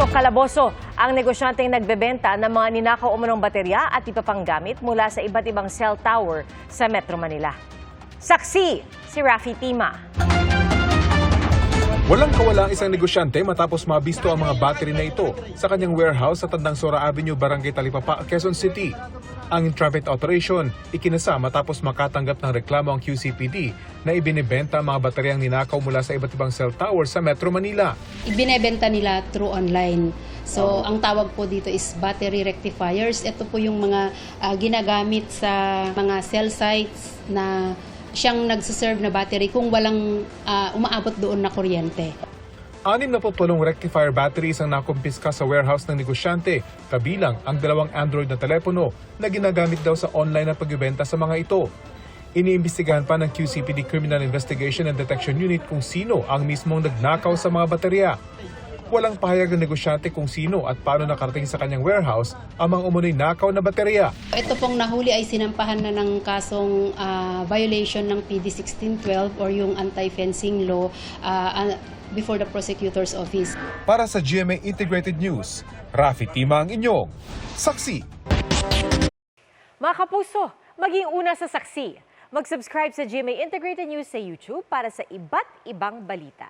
Kalaboso ang negosyanteng nagbebenta ng mga ninakaw umunong baterya at iba pang gamit mula sa iba't ibang cell tower sa Metro Manila. Saksi si Rafi Tima. Walang kawala ang isang negosyante matapos mabisto ang mga battery na ito sa kanyang warehouse sa Tandang Sora Avenue, Barangay Talipapa, Quezon City. Ang intrepid operation ikinasa matapos makatanggap ng reklamo ang QCPD na ibinebenta ang mga bateryang ninakaw mula sa iba't ibang cell tower sa Metro Manila. Ibinebenta nila through online. So, ang tawag po dito is battery rectifiers. Ito po yung mga ginagamit sa mga cell sites na siyang nagsiserve na battery kung walang umaabot doon na kuryente. 68 rectifier batteries ang nakumpiska sa warehouse ng negosyante, kabilang ang 2 Android na telepono na ginagamit daw sa online na pagbebenta sa mga ito. Iniimbestigahan pa ng QCPD Criminal Investigation and Detection Unit kung sino ang mismong nagnakaw sa mga baterya. Walang pahayag ng negosyante kung sino at paano nakarating sa kanyang warehouse ang mga umunoy nakaw na baterya. Ito pong nahuli ay sinampahan na ng kasong violation ng PD 1612 or yung anti-fencing law before the prosecutor's office. Para sa GMA Integrated News, Rafi Tima ang inyong saksi. Mga kapuso, maging una sa saksi. Mag-subscribe sa GMA Integrated News sa YouTube para sa iba't ibang balita.